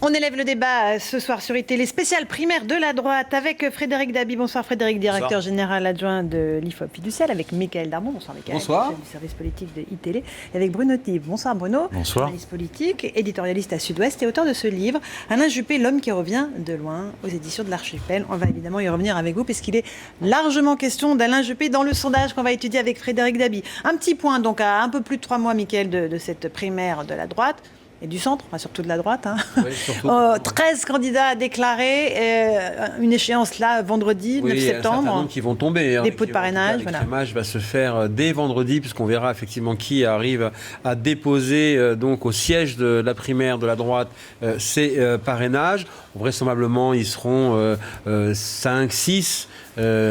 On élève le débat ce soir sur iTélé spécial primaire de la droite avec Frédéric Dabi. Bonsoir Frédéric, directeur général adjoint de l'IFOP Fiducial, avec Mickaël Darmon. Bonsoir Mickaël. Bonsoir. Chef du service politique de iTélé. Et avec Bruno Thive. Bonsoir Bruno. Bonsoir. Journaliste politique, éditorialiste à Sud-Ouest et auteur de ce livre, Alain Juppé, l'homme qui revient de loin, aux éditions de l'Archipel. On va évidemment y revenir avec vous puisqu'il est largement question d'Alain Juppé dans le sondage qu'on va étudier avec Frédéric Dabi. Un petit point donc à un peu plus de 3 mois, Mickaël, de cette primaire de la droite. Et du centre, enfin surtout de la droite. Hein. Oui, surtout. 13 candidats déclarés, une échéance là, vendredi, 9 septembre. Il y a un certain nombre qui vont tomber. Dépôt de parrainage. L'écrémage va se faire dès vendredi, puisqu'on verra effectivement qui arrive à déposer donc au siège de la primaire de la droite ces parrainages. Vraisemblablement, ils seront 5, 6.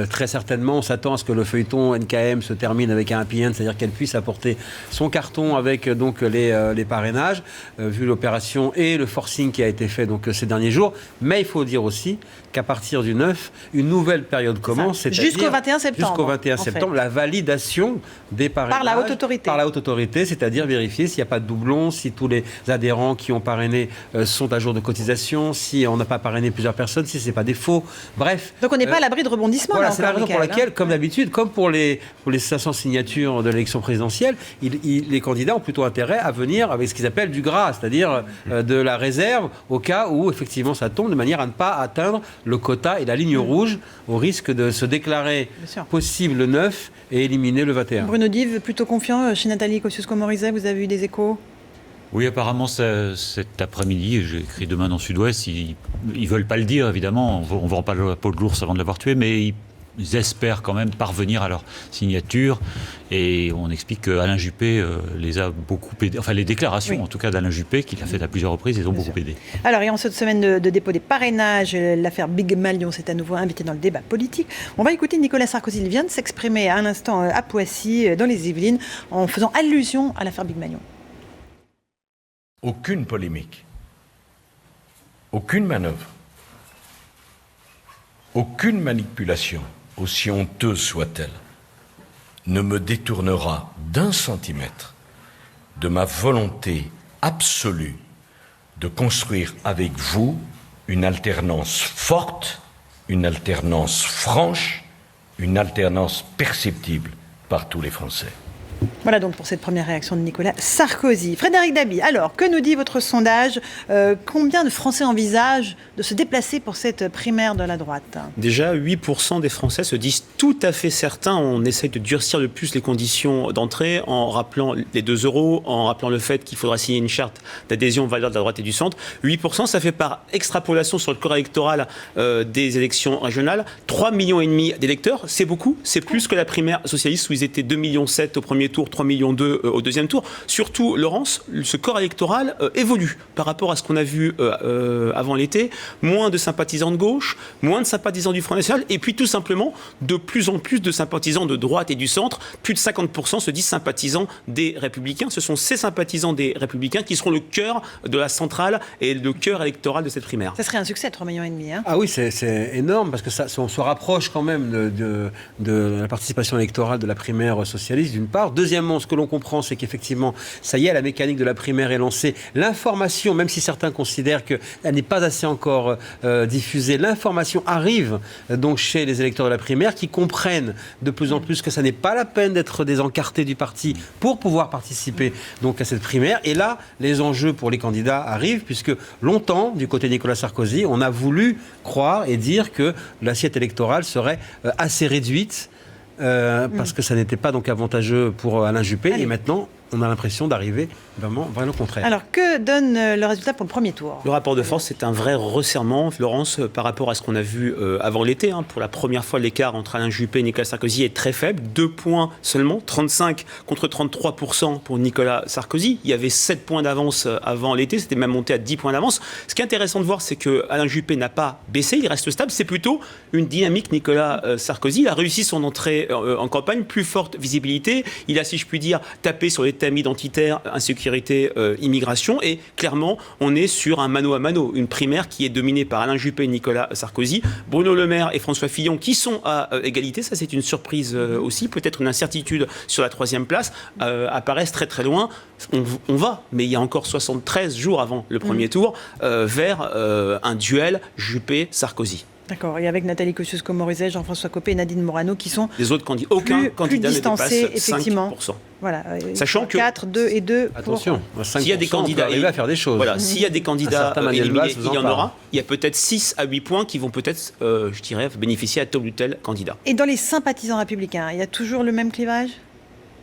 Très certainement, on s'attend à ce que le feuilleton NKM se termine avec un happy end, c'est-à-dire qu'elle puisse apporter son carton avec donc les parrainages, vu l'opération et le forcing qui a été fait donc ces derniers jours. Mais il faut dire aussi qu'à partir du 9, une nouvelle période commence, c'est-à-dire jusqu'au 21 septembre. Jusqu'au 21 septembre, la validation des parrainages par la haute autorité. Par la haute autorité, c'est-à-dire vérifier s'il n'y a pas de doublons, si tous les adhérents qui ont parrainé sont à jour de cotisation, si on n'a pas parrainé plusieurs personnes, si ce n'est pas des faux. Bref. Donc on n'est pas à l'abri de rebondissement. Voilà, c'est la raison pour laquelle, comme d'habitude, comme pour les 500 signatures de l'élection présidentielle, les candidats ont plutôt intérêt à venir avec ce qu'ils appellent du gras, c'est-à-dire de la réserve, au cas où effectivement ça tombe, de manière à ne pas atteindre le quota et la ligne rouge, au risque de se déclarer possible le 9 et éliminer le 21. Bruno Thive, plutôt confiant chez Nathalie Kosciusko-Morizet, vous avez eu des échos ? Oui, apparemment, cet après-midi, j'ai écrit demain dans Sud-Ouest, ils ne veulent pas le dire, évidemment, on ne vend pas la peau de l'ours avant de l'avoir tué, mais ils espèrent quand même parvenir à leur signature. Et on explique qu'Alain Juppé les a beaucoup aidés, enfin les déclarations en tout cas d'Alain Juppé, qu'il a fait à plusieurs reprises, les ont beaucoup aidés. Alors, et en cette semaine de dépôt des parrainages, l'affaire Big Malion s'est à nouveau invitée dans le débat politique. On va écouter Nicolas Sarkozy. Il vient de s'exprimer à un instant à Poissy, dans les Yvelines, en faisant allusion à l'affaire Big Malion. Aucune polémique, aucune manœuvre, aucune manipulation, aussi honteuse soit-elle, ne me détournera d'un centimètre de ma volonté absolue de construire avec vous une alternance forte, une alternance franche, une alternance perceptible par tous les Français. Voilà donc pour cette première réaction de Nicolas Sarkozy. Frédéric Dabi, alors, que nous dit votre sondage ? Combien de Français envisagent de se déplacer pour cette primaire de la droite ? Déjà, 8% des Français se disent tout à fait certains. On essaye de durcir le plus les conditions d'entrée en rappelant les 2 euros, en rappelant le fait qu'il faudra signer une charte d'adhésion aux valeurs de la droite et du centre. 8%, ça fait par extrapolation sur le corps électoral des élections régionales. 3,5 millions d'électeurs, c'est beaucoup. C'est plus que la primaire socialiste où ils étaient 2,7 millions au premier tour, 3,2 millions au deuxième tour. Surtout, Laurence, ce corps électoral évolue par rapport à ce qu'on a vu avant l'été. Moins de sympathisants de gauche, moins de sympathisants du Front National, et puis tout simplement de plus en plus de sympathisants de droite et du centre. Plus de 50% se disent sympathisants des Républicains. Ce sont ces sympathisants des Républicains qui seront le cœur de la centrale et le cœur électoral de cette primaire. Ça serait un succès, 3,5 millions. Hein. Ah oui, c'est énorme, parce que on se rapproche quand même de la participation électorale de la primaire socialiste, d'une part. Deuxièmement, ce que l'on comprend, c'est qu'effectivement, ça y est, la mécanique de la primaire est lancée. L'information, même si certains considèrent qu'elle n'est pas assez encore diffusée, l'information arrive donc chez les électeurs de la primaire qui comprennent de plus en plus que ça n'est pas la peine d'être des encartés du parti pour pouvoir participer donc à cette primaire. Et là, les enjeux pour les candidats arrivent, puisque longtemps, du côté de Nicolas Sarkozy, on a voulu croire et dire que l'assiette électorale serait assez réduite parce que ça n'était pas donc avantageux pour Alain Juppé. Et maintenant, on a l'impression d'arriver vraiment au contraire. Alors, que donne le résultat pour le premier tour ? Le rapport de force, c'est un vrai resserrement, Laurence, par rapport à ce qu'on a vu avant l'été. Pour la première fois, l'écart entre Alain Juppé et Nicolas Sarkozy est très faible. 2 points seulement, 35 contre 33% pour Nicolas Sarkozy. Il y avait 7 points d'avance avant l'été, c'était même monté à 10 points d'avance. Ce qui est intéressant de voir, c'est que Alain Juppé n'a pas baissé, il reste stable. C'est plutôt une dynamique Nicolas Sarkozy. Il a réussi son entrée en campagne, plus forte visibilité. Il a, si je puis dire, tapé sur les thèmes identitaires, insécurité, immigration. Et clairement, on est sur un mano à mano, une primaire qui est dominée par Alain Juppé et Nicolas Sarkozy, Bruno Le Maire et François Fillon qui sont à égalité. Ça, c'est une surprise aussi. Peut-être une incertitude sur la troisième place. Apparaissent très très loin. On va, mais il y a encore 73 jours avant le premier tour, vers un duel Juppé-Sarkozy. D'accord, et avec Nathalie Kosciusko-Morizet, Jean-François Copé et Nadine Morano qui sont les autres candidats, aucun candidat ne dépasse effectivement. 5%. Voilà, sachant que 4, 2 et 2 Attention, s'il y a des candidats arriver à faire des choses. Voilà, s'il y a des candidats éliminés, il y en parle. aura. Il y a peut-être 6 à 8 points qui vont peut-être, je dirais, bénéficier à tel ou tel candidat. Et dans les sympathisants républicains, il y a toujours le même clivage ?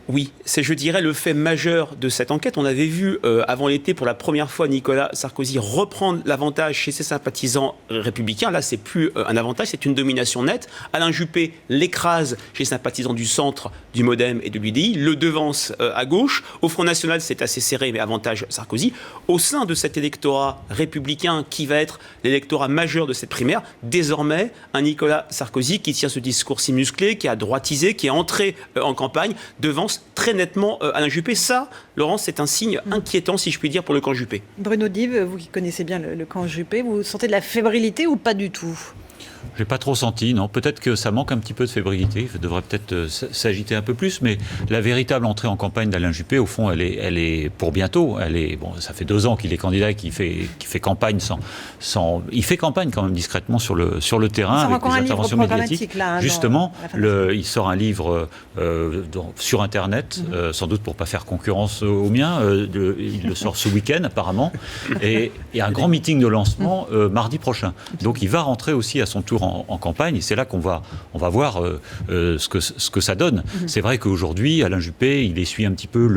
Oui, c'est, je dirais, le fait majeur de cette enquête. On avait vu avant l'été, pour la première fois, Nicolas Sarkozy reprendre l'avantage chez ses sympathisants républicains. Là, c'est plus un avantage, c'est une domination nette. Alain Juppé l'écrase chez les sympathisants du centre, du MoDem et de l'UDI, le devance à gauche. Au Front National, c'est assez serré, mais avantage Sarkozy. Au sein de cet électorat républicain qui va être l'électorat majeur de cette primaire, désormais, un Nicolas Sarkozy qui tient ce discours si musclé, qui a droitisé, qui est entré en campagne, devance très nettement Alain Juppé. Ça, Laurence, c'est un signe inquiétant, si je puis dire, pour le camp Juppé. Bruno Dive, vous qui connaissez bien le camp Juppé, vous sentez de la fébrilité ou pas du tout ? Je n'ai pas trop senti, non. Peut-être que ça manque un petit peu de fébrilité. Il devrait peut-être s'agiter un peu plus. Mais la véritable entrée en campagne d'Alain Juppé, au fond, elle est pour bientôt. Ça fait 2 ans qu'il est candidat et qu'il fait campagne il fait campagne quand même discrètement sur le terrain avec des interventions médiatiques. Là, justement, il sort un livre sur Internet, sans doute pour pas faire concurrence au mien. Il le sort ce week-end apparemment. Et un grand meeting de lancement mardi prochain. Donc il va rentrer aussi à son tour en campagne, et c'est là qu'on va voir ce que ça donne. C'est vrai qu'aujourd'hui, Alain Juppé, il essuie un petit peu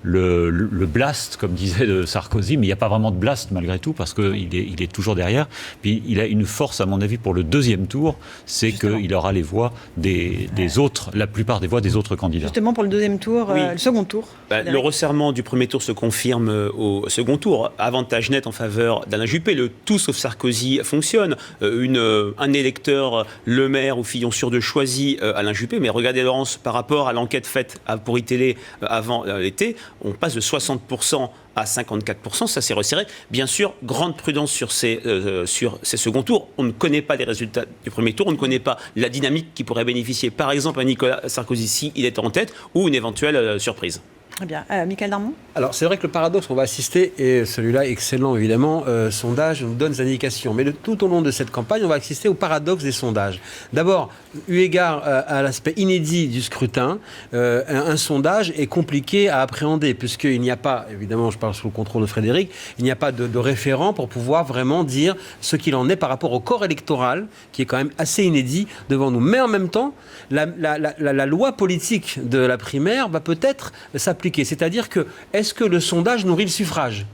le blast, comme disait Sarkozy, mais il n'y a pas vraiment de blast malgré tout, parce qu'il est toujours derrière. Puis il a une force, à mon avis, pour le deuxième tour, c'est qu'il aura les voix des autres, la plupart des voix des autres candidats. Justement, pour le deuxième tour, oui. le second tour. Le resserrement du premier tour se confirme au second tour. Avantage net en faveur d'Alain Juppé. Le tout sauf Sarkozy fonctionne. Un électeur, Le Maire ou Fillon sur 2 choisit Alain Juppé. Mais regardez, Laurence, par rapport à l'enquête faite pour iTélé avant l'été, on passe de 60% à 54%, ça s'est resserré. Bien sûr, grande prudence sur ces seconds tours. On ne connaît pas les résultats du premier tour, on ne connaît pas la dynamique qui pourrait bénéficier, par exemple, à Nicolas Sarkozy si il est en tête, ou une éventuelle surprise. Très bien. Michael Darmon ? Alors, c'est vrai que le paradoxe qu'on va assister, et celui-là excellent évidemment, sondage nous donne des indications. Mais tout au long de cette campagne, on va assister au paradoxe des sondages. D'abord, eu égard à l'aspect inédit du scrutin, un sondage est compliqué à appréhender, puisqu'il n'y a pas, évidemment, je parle sous le contrôle de Frédéric, il n'y a pas de référent pour pouvoir vraiment dire ce qu'il en est par rapport au corps électoral, qui est quand même assez inédit devant nous. Mais en même temps, la loi politique de la primaire va peut-être s'appliquer. C'est-à-dire que, est-ce que le sondage nourrit le suffrage ?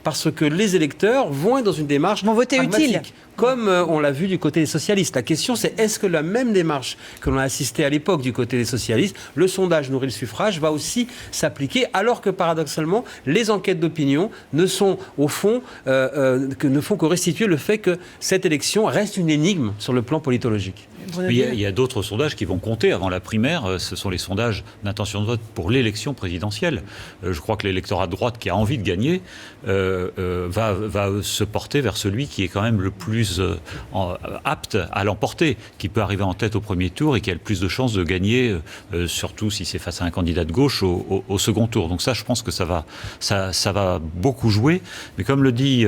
Parce que les électeurs vont être dans une démarche voter pragmatique, utile. comme on l'a vu du côté des socialistes. La question, c'est est-ce que la même démarche que l'on a assistée à l'époque du côté des socialistes, le sondage nourrit le suffrage, va aussi s'appliquer, alors que paradoxalement, les enquêtes d'opinion ne sont au fond ne font que restituer le fait que cette élection reste une énigme sur le plan politologique. Il y a d'autres sondages qui vont compter avant la primaire. Ce sont les sondages d'intention de vote pour l'élection présidentielle. Je crois que l'électorat de droite qui a envie de gagner va se porter vers celui qui est quand même le plus apte à l'emporter, qui peut arriver en tête au premier tour et qui a le plus de chances de gagner, surtout si c'est face à un candidat de gauche au second tour. Donc ça, je pense que ça va beaucoup jouer. Mais comme le dit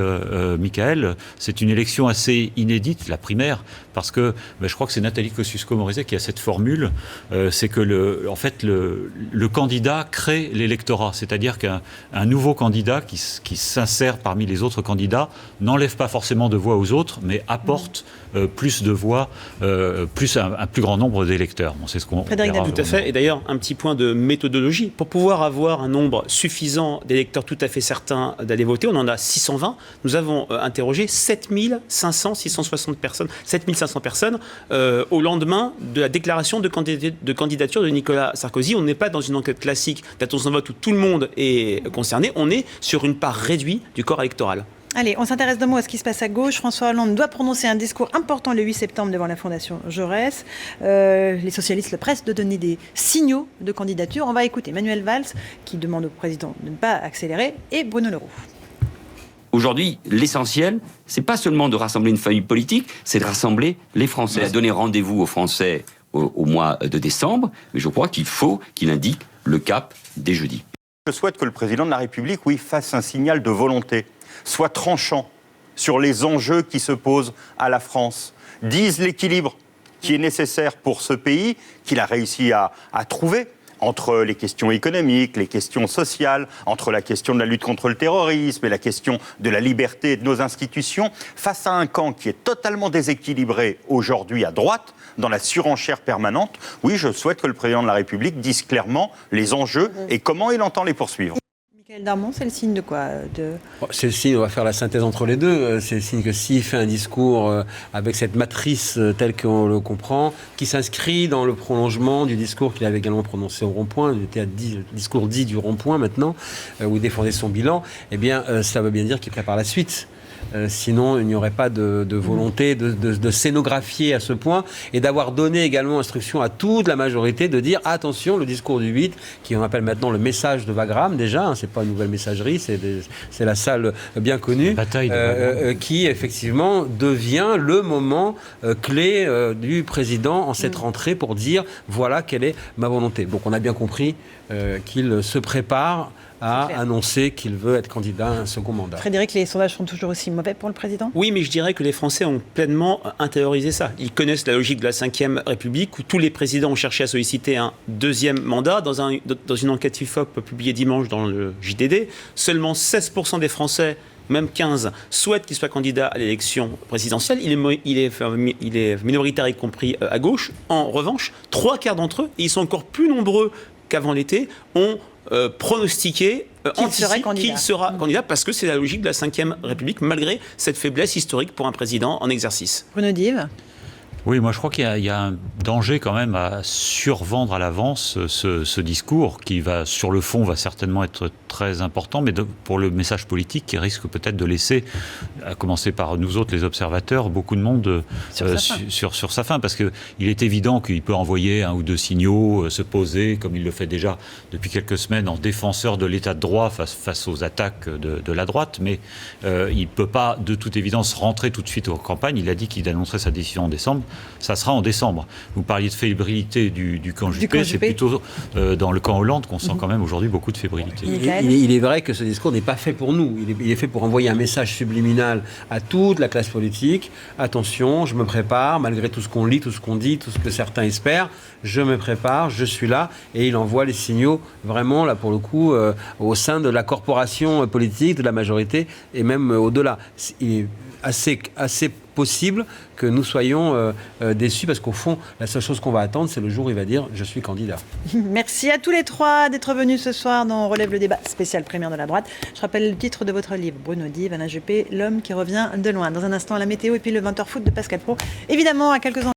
Michael, c'est une élection assez inédite, la primaire, parce que je crois que c'est Nathalie Kosciusko-Morizet qui a cette formule, c'est que le candidat crée l'électorat, c'est-à-dire qu'un nouveau candidat qui s'insère parmi les autres candidats n'enlève pas forcément de voix aux autres, mais apporte plus de voix, un plus grand nombre d'électeurs. Bon, c'est ce qu'on Frédéric Tout à fait. Et d'ailleurs, un petit point de méthodologie. Pour pouvoir avoir un nombre suffisant d'électeurs tout à fait certains d'aller voter, on en a 620. Nous avons interrogé 660 personnes au lendemain de la déclaration de candidature de Nicolas Sarkozy. On n'est pas dans une enquête classique d'intention de vote où tout le monde est concerné. On est sur une part réduite du corps électoral. Allez, on s'intéresse de mots à ce qui se passe à gauche. François Hollande doit prononcer un discours important le 8 septembre devant la Fondation Jaurès. Les socialistes le pressent de donner des signaux de candidature. On va écouter Manuel Valls qui demande au président de ne pas accélérer et Bruno Le Roux. Aujourd'hui, l'essentiel, c'est pas seulement de rassembler une famille politique, c'est de rassembler les Français. Il a donné rendez-vous aux Français au mois de décembre, mais je crois qu'il faut qu'il indique le cap dès jeudi. Je souhaite que le président de la République, fasse un signal de volonté, soit tranchant sur les enjeux qui se posent à la France, dise l'équilibre qui est nécessaire pour ce pays, qu'il a réussi à trouver entre les questions économiques, les questions sociales, entre la question de la lutte contre le terrorisme et la question de la liberté de nos institutions, face à un camp qui est totalement déséquilibré aujourd'hui à droite, dans la surenchère permanente. Oui, je souhaite que le président de la République dise clairement les enjeux et comment il entend les poursuivre. Michaël Darmon, c'est le signe de quoi C'est le signe, on va faire la synthèse entre les deux, c'est le signe que s'il fait un discours avec cette matrice telle qu'on le comprend, qui s'inscrit dans le prolongement du discours qu'il avait également prononcé au rond-point, il était à discours dit du rond-point maintenant, où il défendait son bilan, eh bien ça veut bien dire qu'il prépare la suite. Sinon, il n'y aurait pas de volonté de scénographier à ce point et d'avoir donné également instruction à toute la majorité de dire attention, le discours du 8, qui on appelle maintenant le message de Wagram déjà, c'est pas une nouvelle messagerie, c'est la salle bien connue, qui effectivement devient le moment clé du président en cette rentrée pour dire voilà quelle est ma volonté. Donc on a bien compris qu'il se prépare à annoncer qu'il veut être candidat à un second mandat. Frédéric, les sondages sont toujours aussi mauvais pour le président ? Oui, mais je dirais que les Français ont pleinement intériorisé ça. Ils connaissent la logique de la Ve République où tous les présidents ont cherché à solliciter un deuxième mandat. Dans une enquête IFOP publiée dimanche dans le JDD, seulement 16% des Français, même 15, souhaitent qu'il soit candidat à l'élection présidentielle. Il est minoritaire, y compris à gauche. En revanche, 3/4 d'entre eux, et ils sont encore plus nombreux qu'avant l'été, ont pronostiqué qu'il sera candidat parce que c'est la logique de la Ve République malgré cette faiblesse historique pour un président en exercice. Bruno Dive. Oui, moi je crois qu'il y a un danger quand même à survendre à l'avance ce discours qui va, sur le fond, va certainement être très important, mais pour le message politique qui risque peut-être de laisser, à commencer par nous autres les observateurs, beaucoup de monde sur sa fin, parce qu'il est évident qu'il peut envoyer un ou deux signaux, se poser, comme il le fait déjà depuis quelques semaines, en défenseur de l'état de droit face aux attaques de la droite, mais il ne peut pas, de toute évidence, rentrer tout de suite en campagne. Il a dit qu'il annoncerait sa décision en décembre. Ça sera en décembre. Vous parliez de fébrilité du camp Juppé, c'est plutôt dans le camp Hollande qu'on sent quand même aujourd'hui beaucoup de fébrilité. Il est vrai que ce discours n'est pas fait pour nous. Il est fait pour envoyer un message subliminal à toute la classe politique. Attention, je me prépare, malgré tout ce qu'on lit, tout ce qu'on dit, tout ce que certains espèrent, je me prépare, je suis là. Et il envoie les signaux vraiment, là pour le coup, au sein de la corporation politique, de la majorité, et même au-delà. Il est assez possible que nous soyons déçus parce qu'au fond, la seule chose qu'on va attendre, c'est le jour où il va dire « je suis candidat ». Merci à tous les trois d'être venus ce soir dans On relève le débat spécial Primaire de la droite. Je rappelle le titre de votre livre, Bruno Dive, Alain Juppé, l'homme qui revient de loin. Dans un instant, la météo et puis le 20h foot de Pascal Praud. Évidemment, à quelques